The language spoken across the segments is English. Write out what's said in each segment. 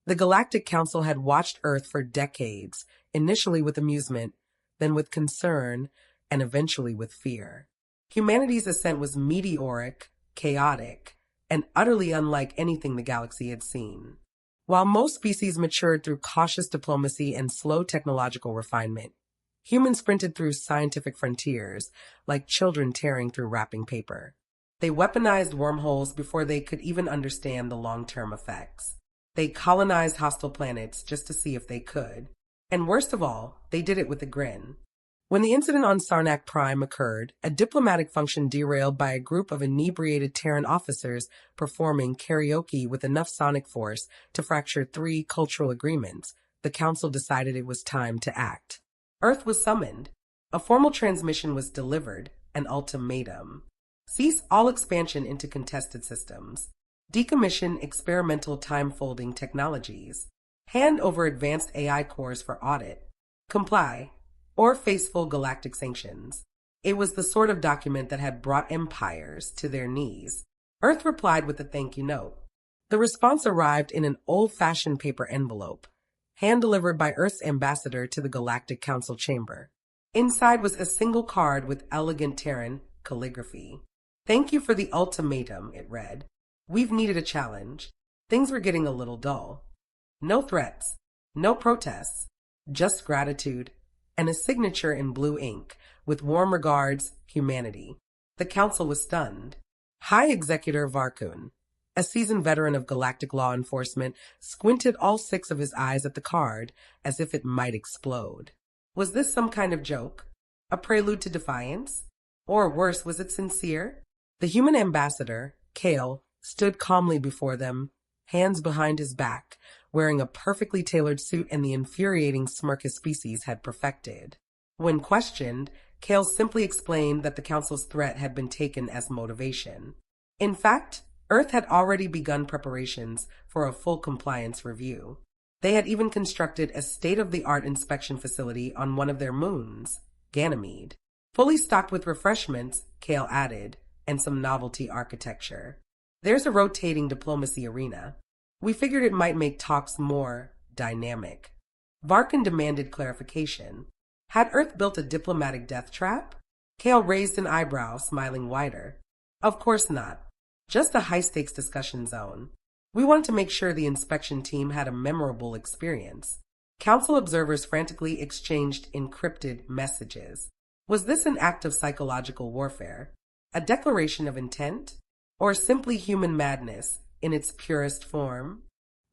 The Galactic Council had watched Earth for decades, initially with amusement, then with concern, and eventually with fear. Humanity's ascent was meteoric, chaotic, and utterly unlike anything the galaxy had seen. While most species matured through cautious diplomacy and slow technological refinement, humans sprinted through scientific frontiers like children tearing through wrapping paper. They weaponized wormholes before they could even understand the long-term effects. They colonized hostile planets just to see if they could. And worst of all, they did it with a grin. When the incident on Sarnak Prime occurred, a diplomatic function derailed by a group of inebriated Terran officers performing karaoke with enough sonic force to fracture 3 cultural agreements, the Council decided it was time to act. Earth was summoned. A formal transmission was delivered, an ultimatum. Cease all expansion into contested systems. Decommission experimental time-folding technologies. Hand over advanced AI cores for audit. Comply, or face full galactic sanctions. It was the sort of document that had brought empires to their knees. Earth replied with a thank you note. The response arrived in an old-fashioned paper envelope, hand-delivered by Earth's ambassador to the Galactic Council chamber. Inside was a single card with elegant Terran calligraphy. Thank you for the ultimatum, it read. We've needed a challenge. Things were getting a little dull. No threats, no protests, just gratitude, and a signature in blue ink, with warm regards, humanity. The council was stunned. High Executor Varkun, a seasoned veteran of galactic law enforcement, squinted all 6 of his eyes at the card as if it might explode. Was this some kind of joke? A prelude to defiance? Or worse, was it sincere? The human ambassador, Kale, stood calmly before them, hands behind his back, wearing a perfectly tailored suit and the infuriating smirk his species had perfected. When questioned, Kale simply explained that the Council's threat had been taken as motivation. In fact, Earth had already begun preparations for a full compliance review. They had even constructed a state-of-the-art inspection facility on one of their moons, Ganymede. Fully stocked with refreshments, Kale added, and some novelty architecture. There's a rotating diplomacy arena. We figured it might make talks more dynamic. Varkin demanded clarification. Had Earth built a diplomatic death trap? Kale raised an eyebrow, smiling wider. Of course not. Just a high-stakes discussion zone. We wanted to make sure the inspection team had a memorable experience. Council observers frantically exchanged encrypted messages. Was this an act of psychological warfare? A declaration of intent? Or simply human madness in its purest form?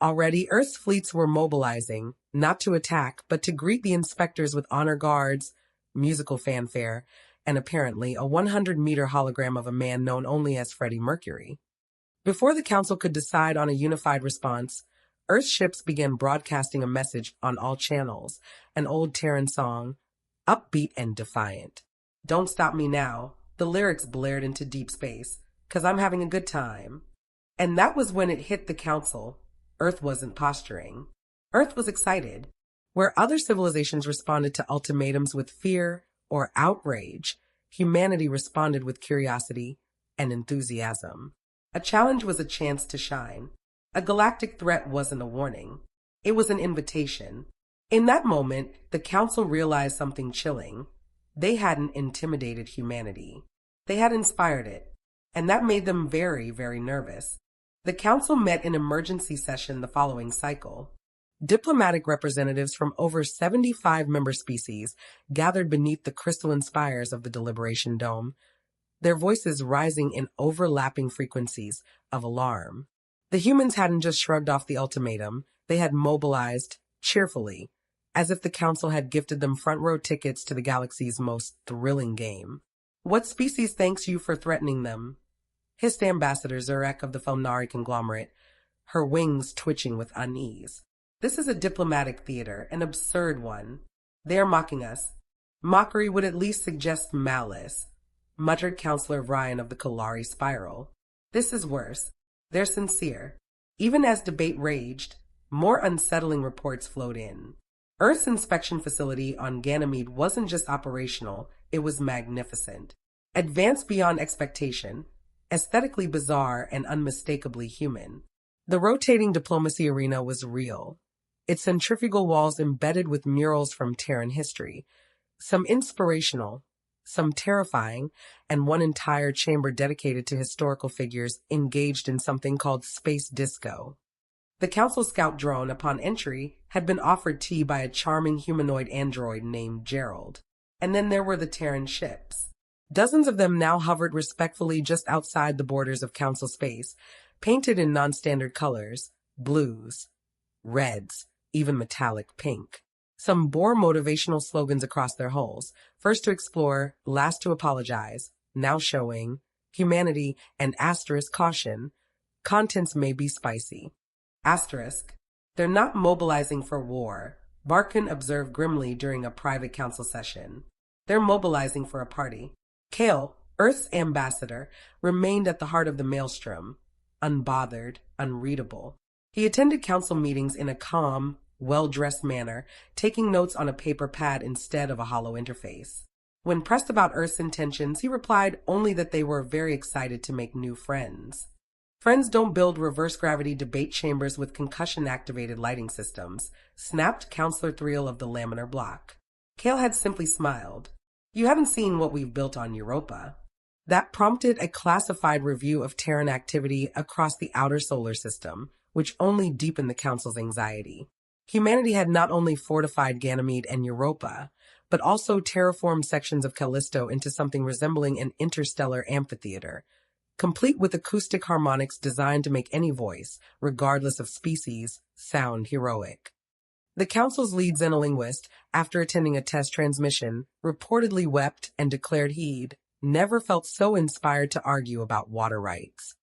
Already, Earth's fleets were mobilizing, not to attack, but to greet the inspectors with honor guards, musical fanfare, and apparently a 100-meter hologram of a man known only as Freddie Mercury. Before the Council could decide on a unified response, Earth ships began broadcasting a message on all channels, an old Terran song, upbeat and defiant. Don't stop me now. The lyrics blared into deep space, 'cause I'm having a good time. And that was when it hit the Council. Earth wasn't posturing. Earth was excited. Where other civilizations responded to ultimatums with fear or outrage, humanity responded with curiosity and enthusiasm. A challenge was a chance to shine. A galactic threat wasn't a warning. It was an invitation. In that moment, the Council realized something chilling. They hadn't intimidated humanity. They had inspired it. And that made them very, very nervous. The Council met in emergency session the following cycle. Diplomatic representatives from over 75 member species gathered beneath the crystalline spires of the Deliberation Dome, their voices rising in overlapping frequencies of alarm. The humans hadn't just shrugged off the ultimatum, they had mobilized cheerfully, as if the Council had gifted them front-row tickets to the galaxy's most thrilling game. What species thanks you for threatening them? Hissed Ambassador Zurek of the Felnari conglomerate, her wings twitching with unease. This is a diplomatic theater, an absurd one. They're mocking us. Mockery would at least suggest malice, muttered Counselor Ryan of the Kalari Spiral. This is worse. They're sincere. Even as debate raged, more unsettling reports flowed in. Earth's inspection facility on Ganymede wasn't just operational, it was magnificent. Advanced beyond expectation, aesthetically bizarre and unmistakably human. The rotating diplomacy arena was real, its centrifugal walls embedded with murals from Terran history, some inspirational, some terrifying, and one entire chamber dedicated to historical figures engaged in something called space disco. The Council Scout drone, upon entry, had been offered tea by a charming humanoid android named Gerald. And then there were the Terran ships. Dozens of them now hovered respectfully just outside the borders of Council space, painted in non-standard colors, blues, reds, even metallic pink. Some bore motivational slogans across their hulls, first to explore, last to apologize, now showing humanity and asterisk caution. Contents may be spicy. Asterisk, they're not mobilizing for war, Barkin observed grimly during a private council session. They're mobilizing for a party. Kale, Earth's ambassador, remained at the heart of the maelstrom, unbothered, unreadable. He attended council meetings in a calm, well-dressed manner, taking notes on a paper pad instead of a hollow interface. When pressed about Earth's intentions, he replied only that they were very excited to make new friends. Friends don't build reverse gravity debate chambers with concussion-activated lighting systems, snapped Counselor Thriel of the laminar block. Kale had simply smiled. You haven't seen what we've built on Europa. That prompted a classified review of Terran activity across the outer solar system, which only deepened the Council's anxiety. Humanity had not only fortified Ganymede and Europa, but also terraformed sections of Callisto into something resembling an interstellar amphitheater, complete with acoustic harmonics designed to make any voice, regardless of species, sound heroic. The Council's lead xenolinguist, after attending a test transmission, reportedly wept and declared he'd never felt so inspired to argue about water rights.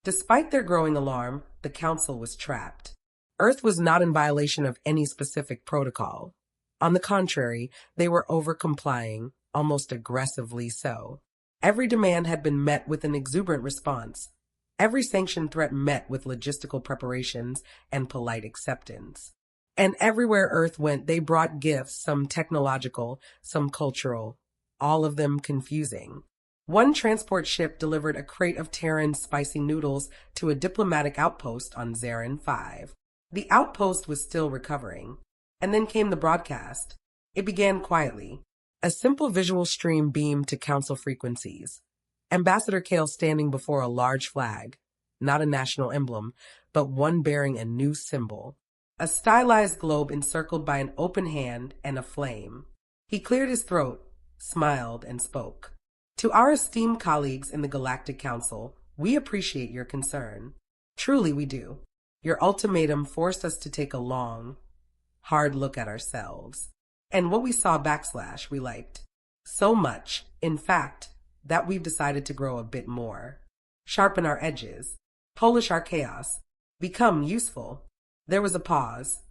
Despite their growing alarm, the Council was trapped. Earth was not in violation of any specific protocol. On the contrary, they were over-complying, almost aggressively so. Every demand had been met with an exuberant response. Every sanction threat met with logistical preparations and polite acceptance. And everywhere Earth went, they brought gifts, some technological, some cultural, all of them confusing. One transport ship delivered a crate of Terran spicy noodles to a diplomatic outpost on Zarin 5. The outpost was still recovering. And then came the broadcast. It began quietly. A simple visual stream beamed to council frequencies. Ambassador Kale standing before a large flag, not a national emblem, but one bearing a new symbol. A stylized globe encircled by an open hand and a flame. He cleared his throat, smiled, and spoke. To our esteemed colleagues in the Galactic Council, we appreciate your concern. Truly we do. Your ultimatum forced us to take a long, hard look at ourselves. And what we saw backslash we liked. So much, in fact, that we've decided to grow a bit more. Sharpen our edges. Polish our chaos. Become useful. There was a pause.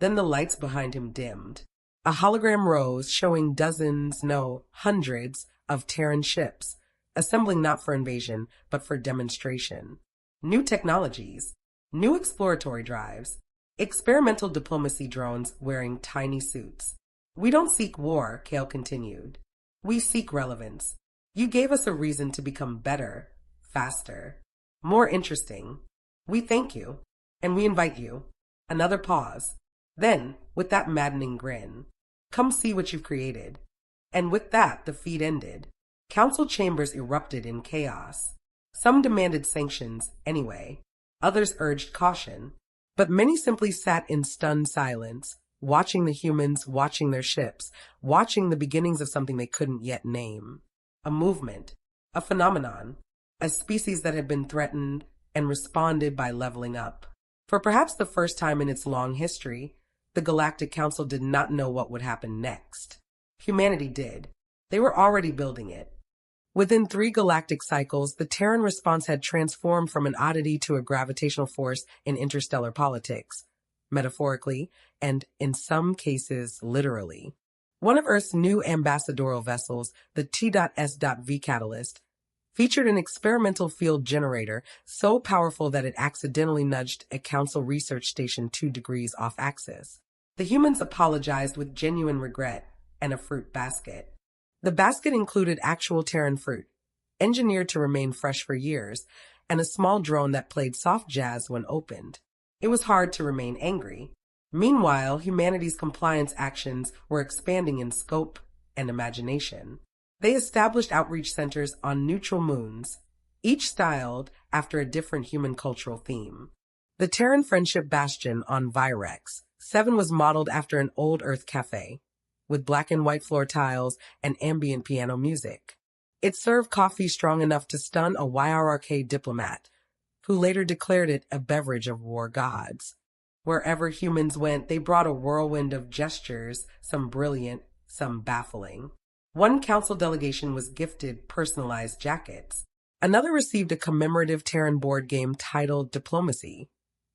Then the lights behind him dimmed. A hologram rose showing dozens, no, hundreds of Terran ships, assembling not for invasion, but for demonstration. New technologies. New exploratory drives. Experimental diplomacy drones wearing tiny suits. We don't seek war, Kale continued. We seek relevance. You gave us a reason to become better, faster, more interesting. We thank you, and we invite you. Another pause. Then, with that maddening grin, come see what you've created. And with that, the feed ended. Council chambers erupted in chaos. Some demanded sanctions, anyway. Others urged caution. But many simply sat in stunned silence, watching the humans, watching their ships, watching the beginnings of something they couldn't yet name. A movement, a phenomenon, a species that had been threatened and responded by leveling up. For perhaps the first time in its long history, the Galactic Council did not know what would happen next. Humanity did. They were already building it. Within 3 galactic cycles, the Terran response had transformed from an oddity to a gravitational force in interstellar politics, metaphorically, and in some cases, literally. One of Earth's new ambassadorial vessels, the T.S.V Catalyst, featured an experimental field generator so powerful that it accidentally nudged a council research station 2 degrees off axis. The humans apologized with genuine regret and a fruit basket. The basket included actual Terran fruit, engineered to remain fresh for years, and a small drone that played soft jazz when opened. It was hard to remain angry. Meanwhile, humanity's compliance actions were expanding in scope and imagination. They established outreach centers on neutral moons, each styled after a different human cultural theme. The Terran Friendship Bastion on Virex 7 was modeled after an old Earth cafe, with black and white floor tiles and ambient piano music. It served coffee strong enough to stun a YRK diplomat, who later declared it a beverage of war gods. Wherever humans went, they brought a whirlwind of gestures, some brilliant, some baffling. One council delegation was gifted personalized jackets. Another received a commemorative Terran board game titled Diplomacy,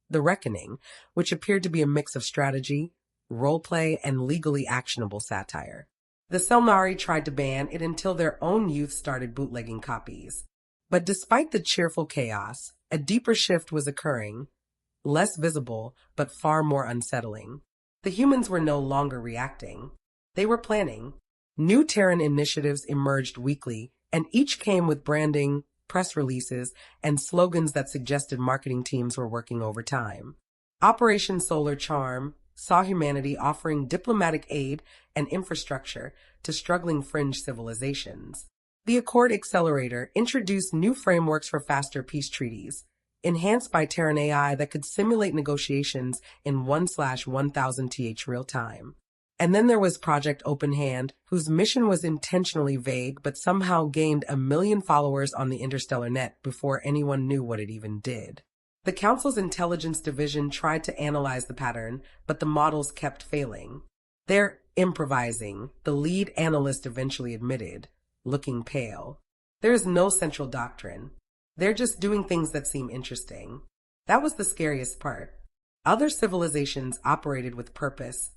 The Reckoning, which appeared to be a mix of strategy, roleplay, and legally actionable satire. The Selmari tried to ban it until their own youth started bootlegging copies. But despite the cheerful chaos, a deeper shift was occurring, less visible, but far more unsettling. The humans were no longer reacting. They were planning. New Terran initiatives emerged weekly, and each came with branding, press releases, and slogans that suggested marketing teams were working overtime. Operation Solar Charm saw humanity offering diplomatic aid and infrastructure to struggling fringe civilizations. The Accord Accelerator introduced new frameworks for faster peace treaties, enhanced by Terran AI that could simulate negotiations in 1/1000th real time. And then there was Project Open Hand, whose mission was intentionally vague but somehow gained 1 million followers on the interstellar net before anyone knew what it even did. The Council's intelligence division tried to analyze the pattern, but the models kept failing. They're improvising, the lead analyst eventually admitted, looking pale. There is no central doctrine. They're just doing things that seem interesting. That was the scariest part. Other civilizations operated with purpose,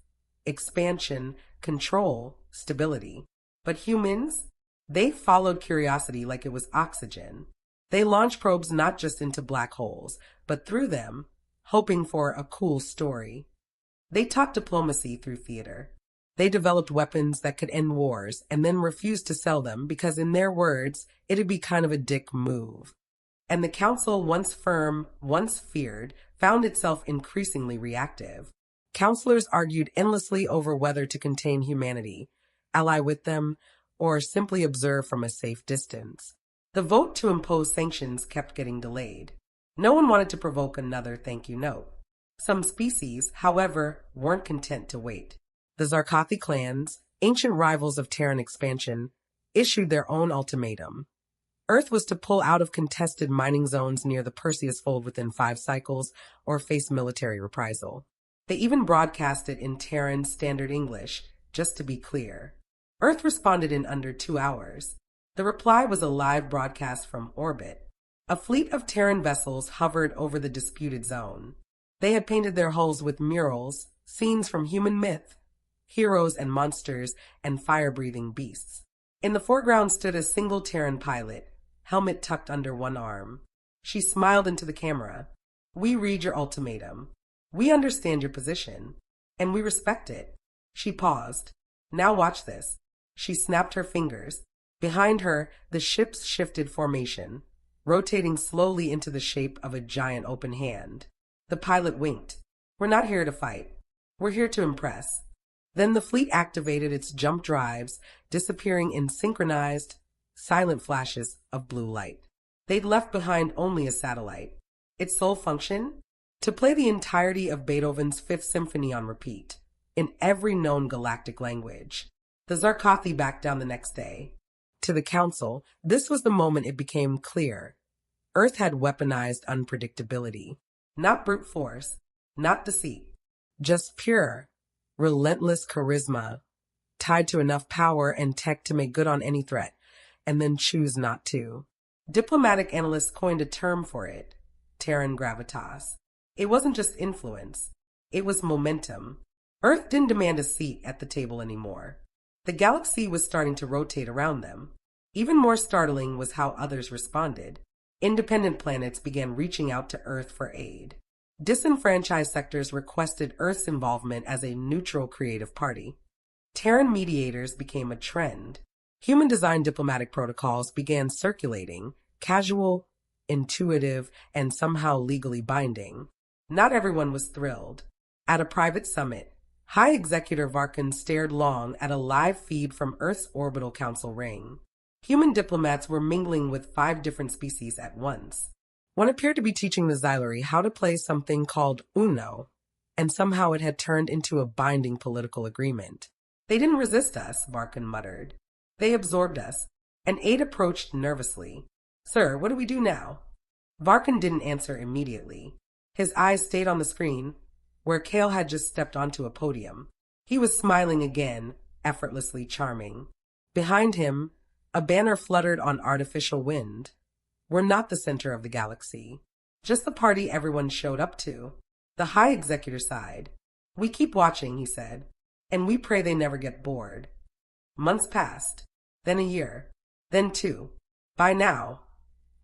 expansion, control, stability. But humans, they followed curiosity like it was oxygen. They launched probes not just into black holes, but through them, hoping for a cool story. They taught diplomacy through theater. They developed weapons that could end wars and then refused to sell them because, in their words, it'd be kind of a dick move. And the Council, once firm, once feared, found itself increasingly reactive. Counselors argued endlessly over whether to contain humanity, ally with them, or simply observe from a safe distance. The vote to impose sanctions kept getting delayed. No one wanted to provoke another thank you note. Some species, however, weren't content to wait. The Zarkathi clans, ancient rivals of Terran expansion, issued their own ultimatum. Earth was to pull out of contested mining zones near the Perseus Fold within 5 cycles or face military reprisal. They even broadcast it in Terran Standard English, just to be clear. Earth responded in under 2 hours. The reply was a live broadcast from orbit. A fleet of Terran vessels hovered over the disputed zone. They had painted their hulls with murals, scenes from human myth, heroes and monsters, and fire-breathing beasts. In the foreground stood a single Terran pilot, helmet tucked under one arm. She smiled into the camera. "We read your ultimatum. We understand your position, and we respect it." She paused. "Now watch this." She snapped her fingers. Behind her, the ships shifted formation, rotating slowly into the shape of a giant open hand. The pilot winked. "We're not here to fight. We're here to impress." Then the fleet activated its jump drives, disappearing in synchronized, silent flashes of blue light. They'd left behind only a satellite. Its sole function? To play the entirety of Beethoven's Fifth Symphony on repeat, in every known galactic language. The Zarkathi backed down the next day. To the Council, this was the moment it became clear. Earth had weaponized unpredictability. Not brute force, not deceit, just pure, relentless charisma, tied to enough power and tech to make good on any threat, and then choose not to. Diplomatic analysts coined a term for it, Terran gravitas. It wasn't just influence, it was momentum. Earth didn't demand a seat at the table anymore. The galaxy was starting to rotate around them. Even more startling was how others responded. Independent planets began reaching out to Earth for aid. Disenfranchised sectors requested Earth's involvement as a neutral creative party. Terran mediators became a trend. Human-designed diplomatic protocols began circulating, casual, intuitive, and somehow legally binding. Not everyone was thrilled. At a private summit, High Executive Varkin stared long at a live feed from Earth's orbital council ring. Human diplomats were mingling with 5 different species at once. One appeared to be teaching the Xylari how to play something called Uno, and somehow it had turned into a binding political agreement. They didn't resist us, Varkin muttered. They absorbed us. An aide approached nervously. Sir, what do we do now? Varkin didn't answer immediately. His eyes stayed on the screen, where Kale had just stepped onto a podium. He was smiling again, effortlessly charming. Behind him, a banner fluttered on artificial wind. We're not the center of the galaxy, just the party everyone showed up to. The High Executor sighed. We keep watching, he said, and we pray they never get bored. Months passed, then a year, then 2. By now,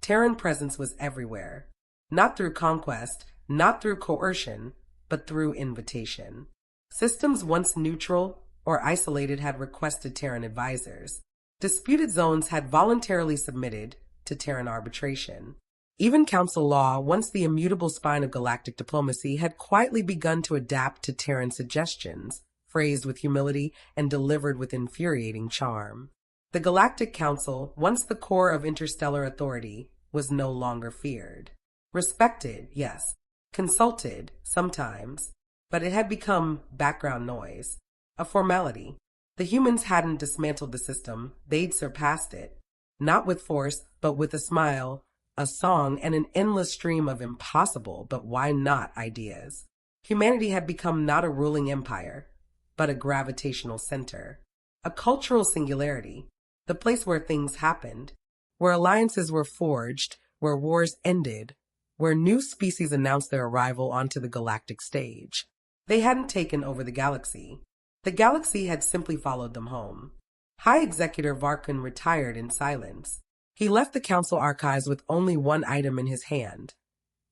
Terran presence was everywhere. Not through conquest, not through coercion, but through invitation. Systems once neutral or isolated had requested Terran advisors. Disputed zones had voluntarily submitted to Terran arbitration. Even Council law, once the immutable spine of galactic diplomacy, had quietly begun to adapt to Terran suggestions, phrased with humility and delivered with infuriating charm. The Galactic Council, once the core of interstellar authority, was no longer feared. Respected, yes. Consulted, sometimes. But it had become background noise. A formality. The humans hadn't dismantled the system, they'd surpassed it. Not with force, but with a smile, a song, and an endless stream of impossible but why not ideas. Humanity had become not a ruling empire, but a gravitational center. A cultural singularity. The place where things happened. Where alliances were forged, where wars ended, where new species announced their arrival onto the galactic stage. They hadn't taken over the galaxy. The galaxy had simply followed them home. High Executor Varkin retired in silence. He left the council archives with only one item in his hand.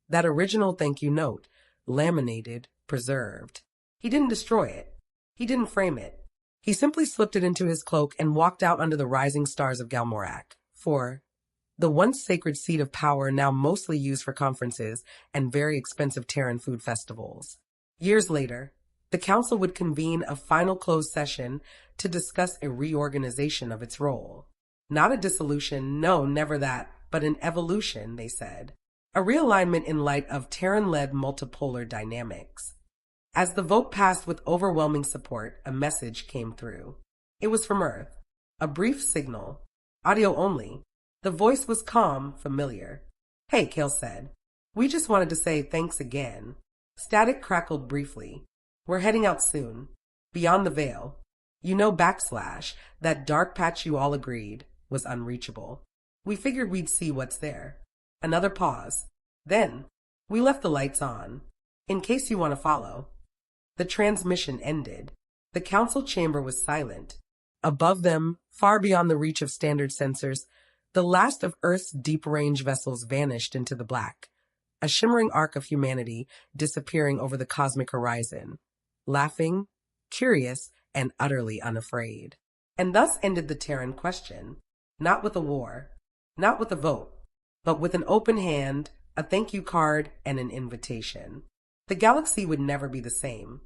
That original thank you note, laminated, preserved. He didn't destroy it. He didn't frame it. He simply slipped it into his cloak and walked out under the rising stars of Galmorak. For the once sacred seat of power now mostly used for conferences and very expensive Terran food festivals. Years later, the council would convene a final closed session to discuss a reorganization of its role. Not a dissolution, no, never that, but an evolution, they said. A realignment in light of Terran-led multipolar dynamics. As the vote passed with overwhelming support, a message came through. It was from Earth. A brief signal. Audio only. The voice was calm, familiar. Hey, Kale said. We just wanted to say thanks again. Static crackled briefly. We're heading out soon. Beyond the veil. You know / that dark patch you all agreed, was unreachable. We figured we'd see what's there. Another pause. Then, we left the lights on. In case you want to follow. The transmission ended. The council chamber was silent. Above them, far beyond the reach of standard sensors, the last of Earth's deep-range vessels vanished into the black. A shimmering arc of humanity disappearing over the cosmic horizon. Laughing, curious, and utterly unafraid. And thus ended the Terran question. Not with a war, not with a vote, but with an open hand, a thank you card, and an invitation. The galaxy would never be the same.